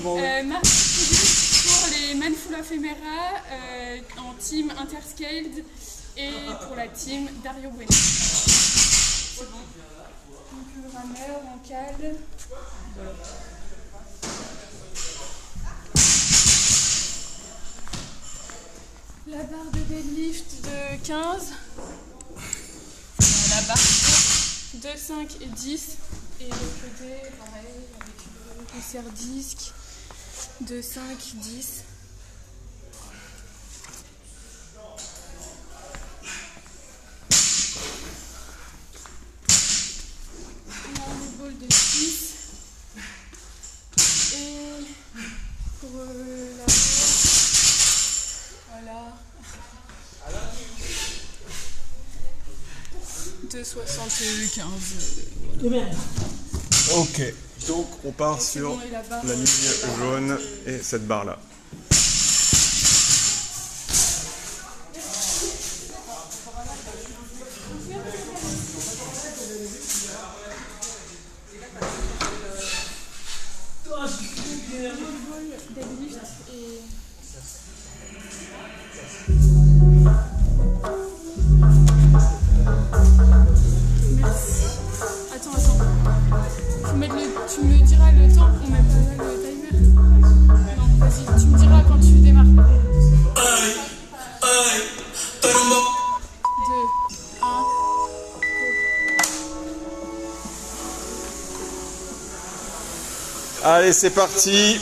Marc pour les Manfula Femera en team Interscaled et pour la team Dario Bueno. C'est bon. Donc le rameur en cale. Voilà. La barre de deadlift de 15. La barre de 5 et 10. Et le côté, pareil, avec le serre-disque de 5, 10. On a un ball de 6. Et pour la voilà. De 75. Ok, donc on part sur la ligne jaune et cette barre là. Tu me diras le temps, on met pas le timer. Non, vas-y, tu me diras quand tu démarres. 2, 1. Allez, c'est parti.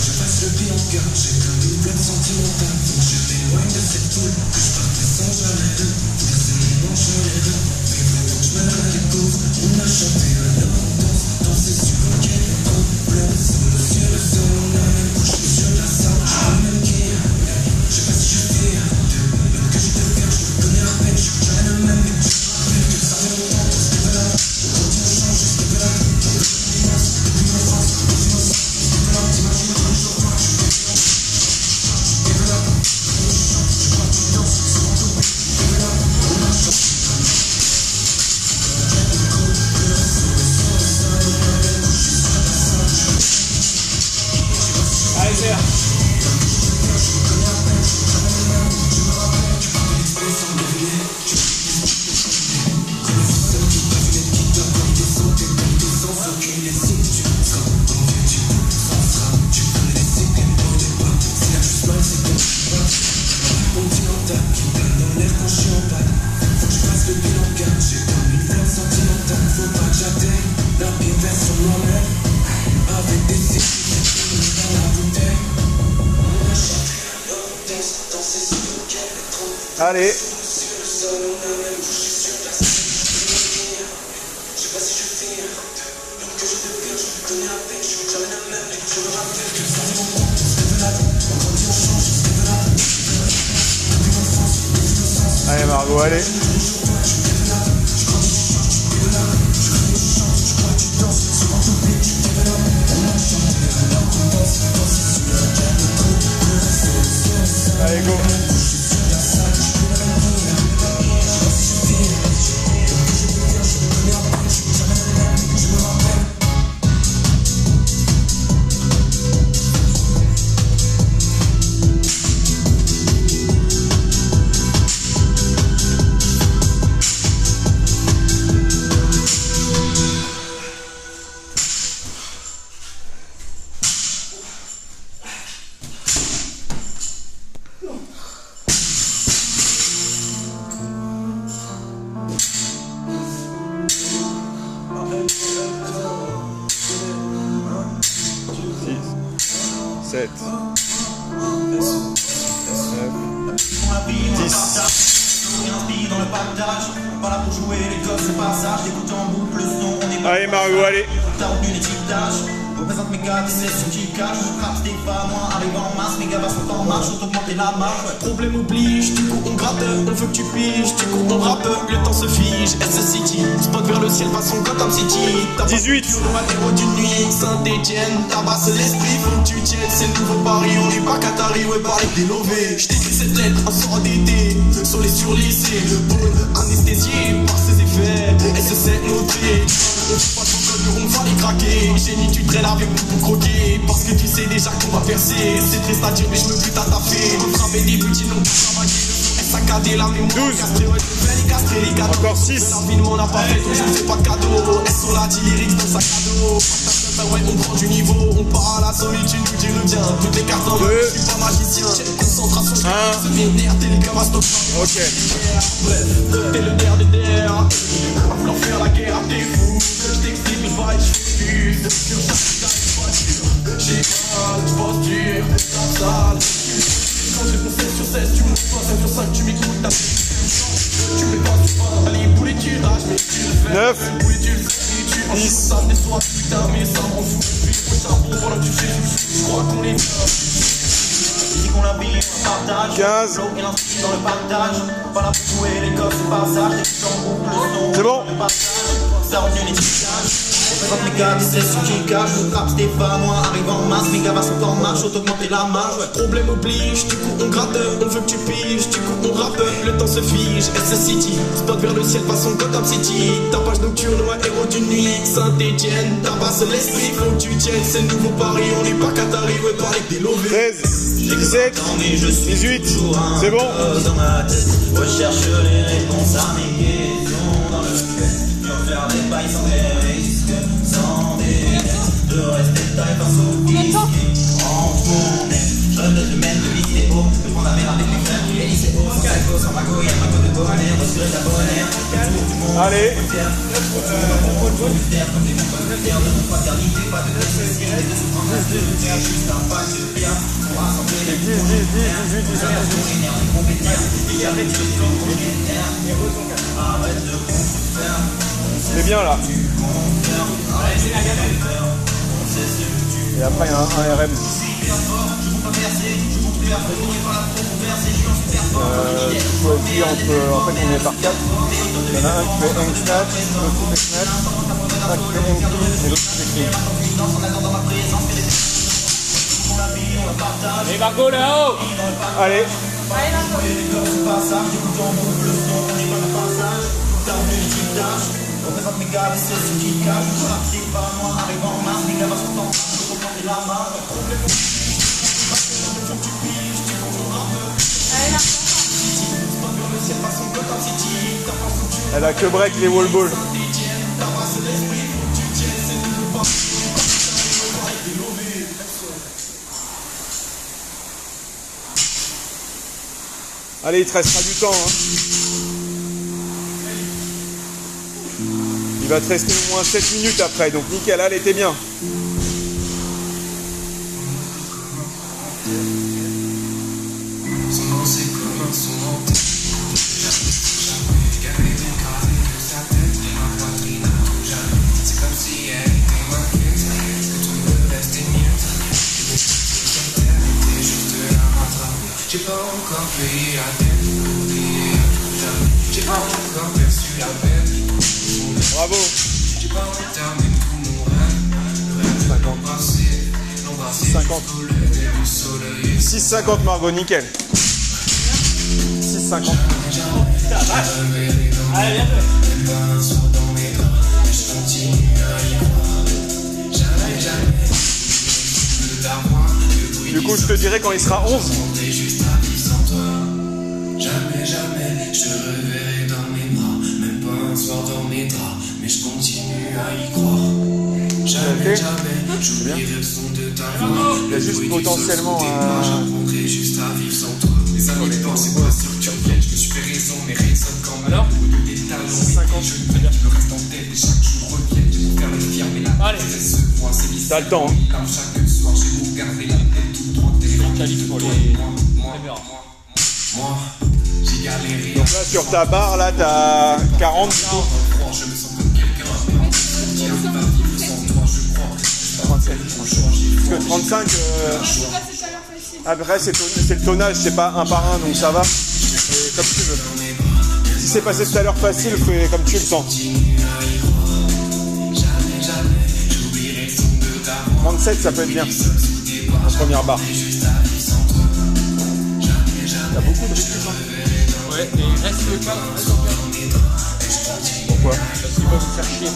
Je passe le pied en garde, j'ai plein de blocs sentimentales. Faut que je m'éloigne de cette foule, que je parte sans jamais deux. Verser mon manche sur les reins, mais vraiment je me la découvre. On a chanté un homme en danse, danser sur un quai en bleu. Sous le ciel, le sol, on a même couché sur la salle. Je peux même qui, je sais pas si je fais un deux. Même que je deviens, je me connais à peine, je suis jamais le même. Mais je rappelle que ça fait longtemps qu'on se lève là. Aujourd'hui on change, je se lève là. Depuis mon enfance, t'imagines un jour moi je suis développe, je chante, je crois que tu danses, c'est mon tout, développe, on a chanté. Allez, c'est là. Allez. Allez Margot, allez. Allez, go. Sept, 9, 10. Allez Margot, allez. Représente mes gars, tu sais ce qui cache. Je frappe des pas, moi arrive en masse. Mes gars sont en marche, on t'augmente la marche. Problème oblige, du coup on gratte. On veut que tu piges, du coup on rappe. Le temps se fige, S-City. Spot vers le ciel, façon Gotham City. 18. Héros d'une nuit, Saint-Etienne. Tabasse l'esprit, faut que tu tiennes. C'est le nouveau Paris, on n'est pas Qatari, ouais, Paris dénové. J't'écris cette lettre, un sort d'été. Soleil sur toujours lycée. Anesthésié par ses effets, et se sait noter. On fait pas trop code, on va les craquer. Génie, tu traînes avec nous pour croquer. Parce que tu sais déjà qu'on va percer. C'est triste à dire, mais je me bute à taffer. On frappait des petits noms pour travailler. Saccadé la mémoire. 12. Castré, les cadeaux. Encore 6. La vie ne m'en a pas fait, donc je ne fais pas de cadeaux. Elles sont là, 10 lyrics dans le sac à dos. Ouais, on prend du niveau, on part à la solitude, nous dis reviens. Toutes les cartes en main, je suis pas magicien. Concentration, c'est bien nerf, t'es les camas, stop. Ok. Bref, t'es le nerf des nerfs. Va falloir faire la guerre à tes fous. Je t'explique, mais pas excuse. J'ai mal, je pense dur, sale. Quand j'ai mon 16 sur 16, tu montes pas 5 sur 5, tu m'écoutes, t'as tu mets pas du pain, allez, boulet, tu lâches, mais tu le fais. 9. Boulet, tu le fais, tu 10. Ça me déçoit, putain, mais ça me rend fou. Puis au charbon, pendant que tu fais, je crois qu'on est bien. Dis qu'on la vie, on partage. 15. L'eau et l'inscrit dans le partage. Pas là pour jouer les coffres, c'est passage. Les gens au le son. C'est bon. Le passage, ça revient les tisages. Présente les gars, c'est ce qui cache. Je frappe Stéphanois, arrive en masse. Mes gars sont en marche, faut augmenter la marge. Problème oblige, du coup on gratte. On veut que tu piges, du coup on rappe. Le temps se fige, SS City. Spot vers le ciel, façon Gotham City. Tapage nocturne, ouais, héros d'une nuit. Saint-Etienne, tabasse l'esprit, faut que tu tiennes. C'est le nouveau Paris, on n'est pas Qatari, ouais, pas avec des lovés. 13. 17. 18. C'est bon. Dans ma tête, recherche les réponses à mes questions dans le fait. Je faire des bails sans des risques, sans des dettes. De rester taille face au risque. Entre mon nez, je rêve d'être le maître de vidéo. De prendre la mer avec mes frères, les lycéos. Sans calco, sans mago, y'a ma côte de bonnet. Respirer la bonnet. Allez. Comme des montagnes de terre, de mon fraternité, pas de nécessité, de souffrance de lutte, juste un pas de bien. Pour rassembler les 10, 18, 19. C'est bien là. Et après il y a un RM. Tu choisis entre. En fait on est par 4. Il y en a un qui fait hang snatch, l'autre qui fait snatch, un qui fait hang clean et l'autre qui fait clean. Allez Margot là-haut. Allez. Elle a que break les wall balls. Allez, il te restera du temps. Hein. Il va te rester au moins 7 minutes après, donc nickel, elle était bien. Son nom c'est comme un son en tête. Jamais écrasé de sa tête. Et ma poitrine à tout jamais. C'est comme si elle était m'inquiète. Que tout le reste est mieux. Et juste la rattraper. J'ai pas encore payé la tête. Oublié à tout jamais. J'ai pas encore perçu la peine. Bravo. J'ai pas entamé tout mon rêve. Le rêve 50 passé. L'embrasser 50. jusqu'au lever du soleil. 6,50 Margot, nickel. 6,50. Allez, bien joué. Du coup, je te dirai quand il sera 11. Jamais, jamais, je te reverrai dans mes bras. Même pas un soir dans mes draps. Mais je continue à y croire. Jamais, jamais, j'oublierai le son de ta voix. Il y a juste potentiellement un... J'apprendrai juste à vivre sans toi. Les amis de pensée, pas sûr que tu reviennes. Je me suis fait raison, mais raisonne quand même. Alors Des talents, 50. je ne me reste en tête. Et chaque jour revient. Je vais faire le fier, mais la Allez. T'as le temps. Hein. Chaque soir, j'ai beau garder la tête toute droite. Qualif pour les caméras. Moi, j'ai galéré. Donc là, sur ta barre, là, t'as 40. Je me sens comme quelqu'un. Qui arrive à vivre sans toi, je crois. 37. Parce que 35, C'est pas cette valeur facile. après, c'est le tonnage, c'est pas un par un, donc ça va. Et comme tu veux. Si c'est passé tout à l'heure facile, fais comme tu le sens. 37, ça peut être bien. En première barre. T'as beaucoup de rythme. Oui. Ouais, et il reste le cadre. Pourquoi? Parce qu'il va vous faire chier.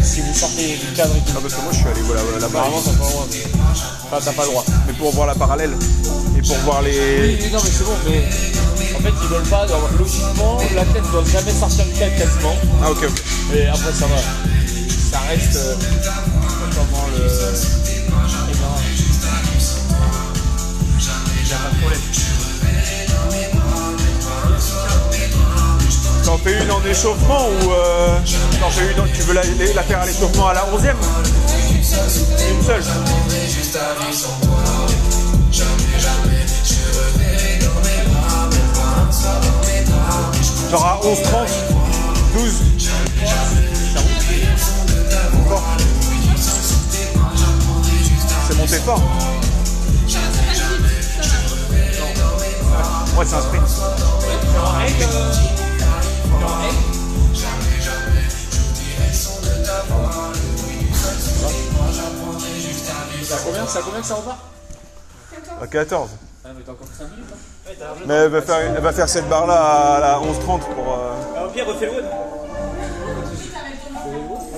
Si vous sortez du cadre et tout. Ah, parce que moi je suis allé voir la barre. Apparemment, t'as pas le droit. Enfin, t'as pas le droit. Mais pour voir la parallèle et pour voir Oui, les. oui, non, mais c'est bon, mais en fait, ils veulent pas. Logiquement, la tête ne doit jamais sortir du cadre quasiment. Ah, ok, ok. Et après, ça va. Ça reste. Comment le. Eh ben. J'ai pas de problème. T'en fais une en échauffement ou t'en fais une, tu veux la faire à l'échauffement à la 11e? Une seule. Genre à 11h30, 12. Fort. C'est monté fort. Ouais, c'est un sprint. C'est à combien que ça repart? À 14. Ah, mais t'as encore 5 minutes, hein. Mais elle va faire cette barre là à la 11h30 pour. Au pire, refais le web. Ah,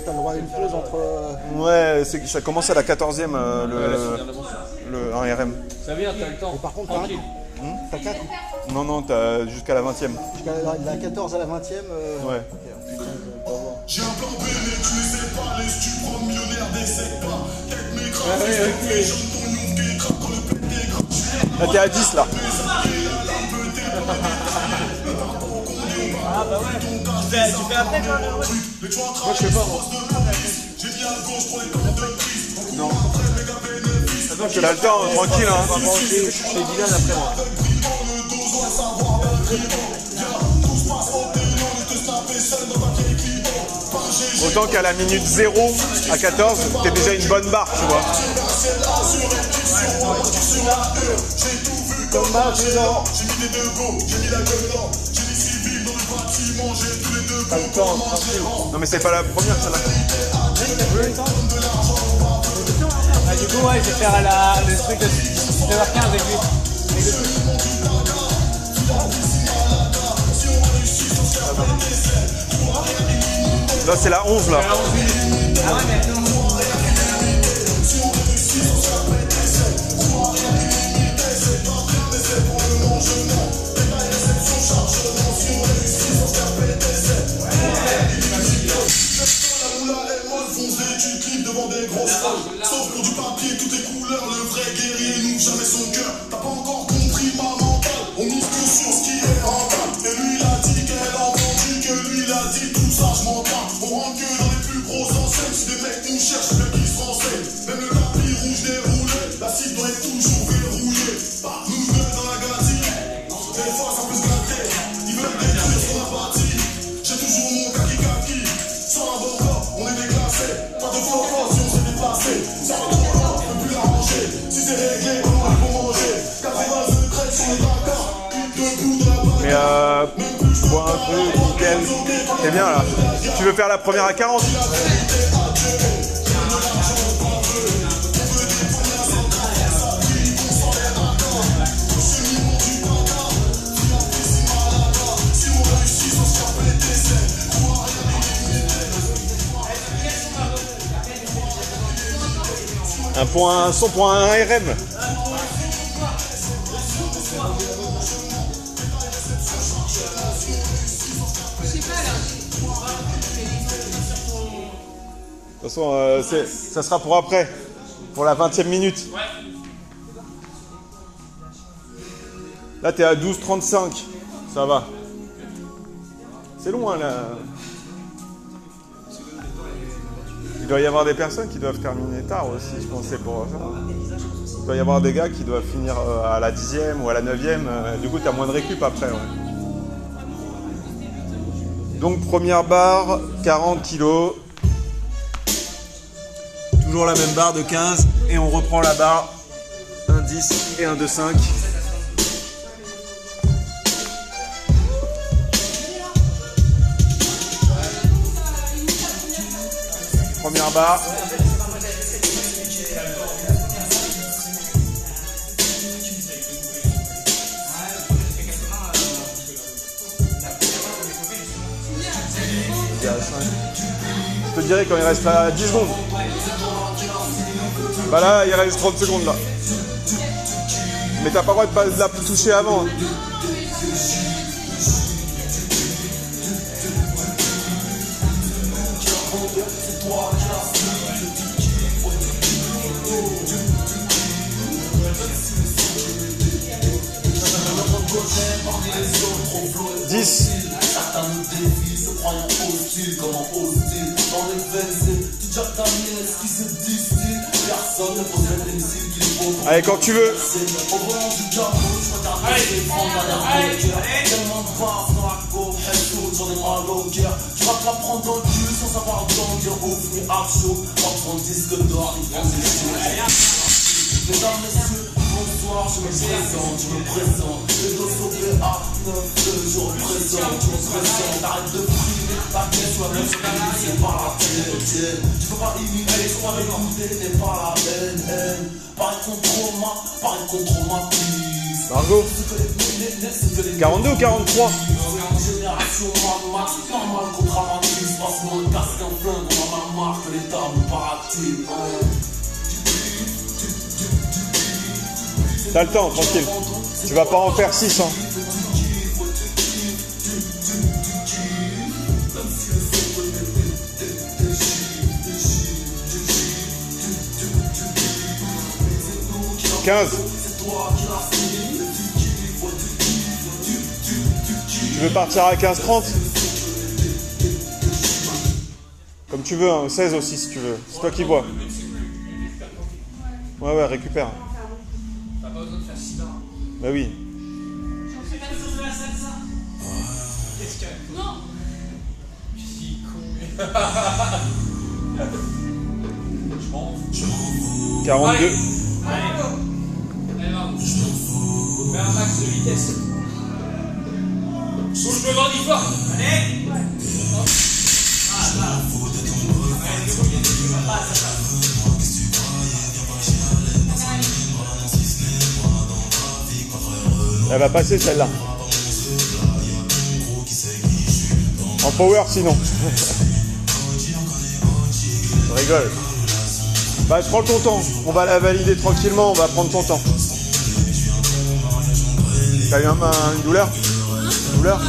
t'as le droit à une pause entre. Ouais, ça commence à la 14e le 1RM. Ça vient, t'as le temps. Par contre, tranquille. t'as 4 Non, t'as jusqu'à la 20e. jusqu'à la 14 à la 20e. Ouais. J'ai un plan B, mais tu les sais pas, les stuprends millionnaires des secteurs. Quelques mécrans, Ah, oui, ok. jeunes ton youf qui craque quand le pète est gratuit. Là, t'es à 10 là. Ah, bah ouais. Tu fais après, quoi, le web? Moi, je sais pas. J'ai mis à gauche pour les cordes de prise. Non. Attends, t'as le temps, tranquille. Hein. On va manger chez Dylan après moi. Autant qu'à la minute 0 à 14, t'es déjà une bonne barre, tu vois. Comme barre, j'ai dans. T'as le temps, tranquille. Non, mais c'est pas la première, celle-là. Ah, du coup, ouais, je vais faire le truc de 9h15 avec lui. Là, c'est la 11 là. Ah ouais, mais Sauf pour du papier, toutes les couleurs, le vrai guerrier n'ouvre jamais son cœur. T'as pas encore compris ma mentale, on mise tout sur ce qui est rentable. Et lui il a dit qu'elle a entendu, que lui il a dit tout ça, je m'en parle. On rentre que dans les plus grosses enseignes, si des mecs nous cherchent, bien qu'ils se renseignent. Même le tapis rouge déroulé, la cible doit être toujours verrouillée. Nous deux dans la galaxie, des fois ça peut se gâter. Ils veulent détruire ce qu'on a bâti. J'ai toujours mon kaki, sans la bombe, on est déclassé. Pas de faux si on s'est déplacé. Ça va trop loin, on peut plus l'arranger. Si c'est réglé, comment ils vont manger? 82 traits sur les braquards, debout de la barre. Mais bois un peu, nickel. C'est bien là. Tu veux faire la première à 40? Un point, son point 1 RM. De toute façon, ça sera pour après, pour la 20e minute. Là, t'es à 12h35. Ça va. C'est loin là. Il doit y avoir des personnes qui doivent terminer tard aussi, je pensais pour ça. Il doit y avoir des gars qui doivent finir à la 10e ou à la 9e. Du coup, tu as moins de récup après. Ouais. Donc, première barre, 40 kg. Toujours la même barre de 15. Et on reprend la barre, un 10 et un 2,5. Première barre. dis à 5. Je te dirai quand il reste à 10 secondes. Bah là, il reste 30 secondes là. Mais t'as pas le droit de la toucher avant. 10. Certains nous défient, se croyant hostiles, comment hostile. Dans les veines, c'est tout Jack Daniels qui se distille. Personne ne pose les missiles qu'il faut. Allez, quand tu veux. Au volant du capot, je regarde les défendre à l'air de cœur. Tellement de barres dans la go, elle saute, j'en ai mal au cœur. Tu vas te la prendre dans le cul sans savoir grandir. Ouf, mais hard show, pas prendre disque d'or, il prend des choses. Mesdames, messieurs, bonsoir, je me présente, les dos sauvés à 9, je représente, arrête de priver ta tête, soit même c'est pas la tête, tu peux pas imiter, soit l'écouter, n'est pas la haine, pareil contre ma piste. Margot, 42 ou 43? Génération Mad Max, pas mal contre Amatrice, passe mon casque en flingue, on a la marque, l'état me paraît-il. T'as le temps, tranquille. Tu vas pas en faire 6, hein. « 15. Tu veux partir à 15-30? Comme tu veux, hein, 16 aussi si tu veux. C'est toi qui vois. Ouais, récupère. T'as pas besoin de faire 6 heures. Bah oui. C'est pas le de la salsa. Qu'est-ce qu'il y a? Non. Je suis con. Je m'en fous. 42. Allez, Margot. Mets un max de vitesse. Bouge le bandit fort. Allez. Elle va passer celle-là. En power sinon. Je rigole. Bah je prends ton temps. On va la valider tranquillement, on va prendre ton temps. T'as eu une douleur? Une douleur?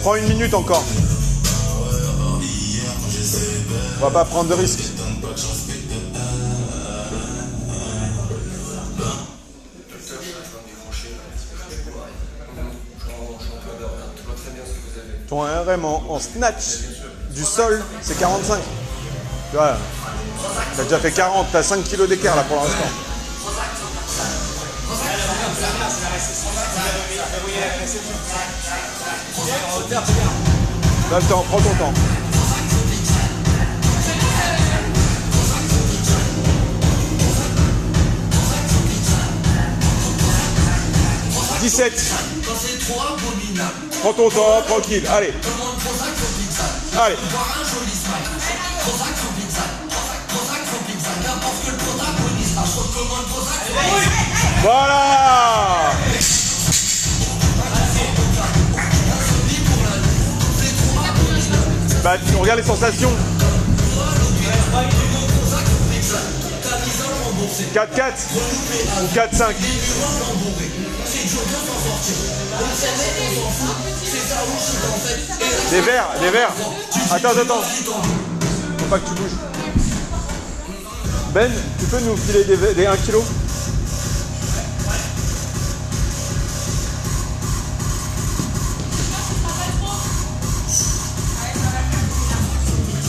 Prends 1 minute encore. On va pas prendre de risques. Ton RM en snatch du sol, c'est 45. Tu vois, t'as déjà fait 40, t'as 5 kilos d'écart là pour l'instant. T'as le temps, prends ton temps. « 17. Prends ton temps, tranquille, allez. Allez. Voilà. Bah, tu regardes les sensations. 4-4 ou 4-5. Des verres, des verres. Attends. Faut pas que tu bouges. Ben, tu peux nous filer des 1 kg?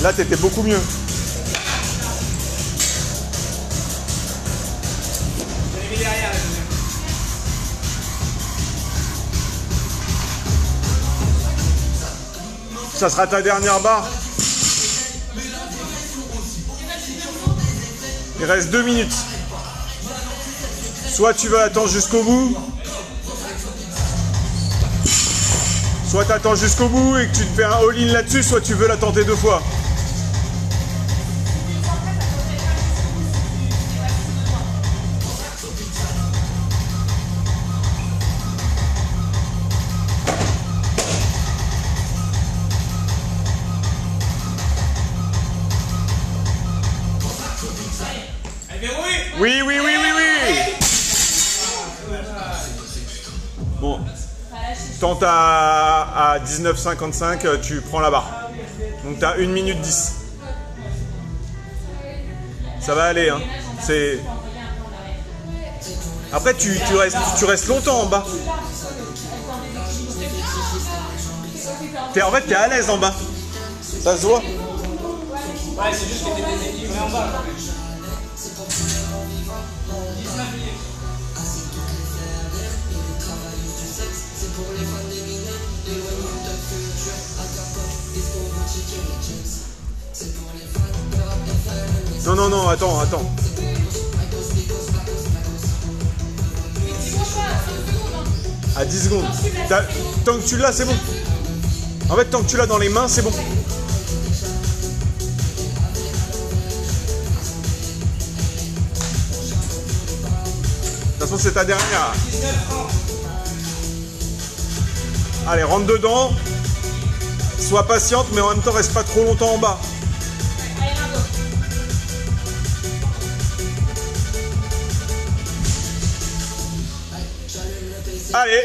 Là, t'étais beaucoup mieux. Je l'ai mis derrière la deuxième. Ça sera ta dernière barre. Il reste 2 minutes. Soit tu veux attendre jusqu'au bout, soit tu attends jusqu'au bout et que tu te fais un all-in là-dessus, soit tu veux la tenter 2 fois. Bon. Tente à 19,55, tu prends la barre. Donc tu as 1 minute 10. Ça va aller, hein. C'est... Après, tu restes longtemps en bas. En fait, t'es à l'aise en bas. Ça se voit. Ouais, c'est juste que t'es déséquilibré en bas. Non, attends. À 10 secondes. Tant que tu l'as, c'est bon. En fait, tant que tu l'as dans les mains, c'est bon. De toute façon, c'est ta dernière. Allez, rentre dedans. Sois patiente, mais en même temps, reste pas trop longtemps en bas. Allez.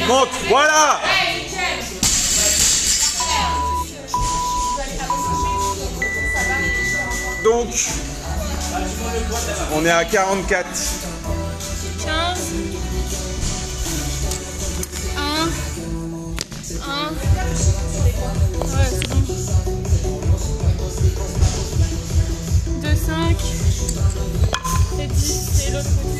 Monte, voilà. Donc, on est à 44. 15. 1. Ouais, c'est bon. 2, 5. Et 10, c'est l'autre côté.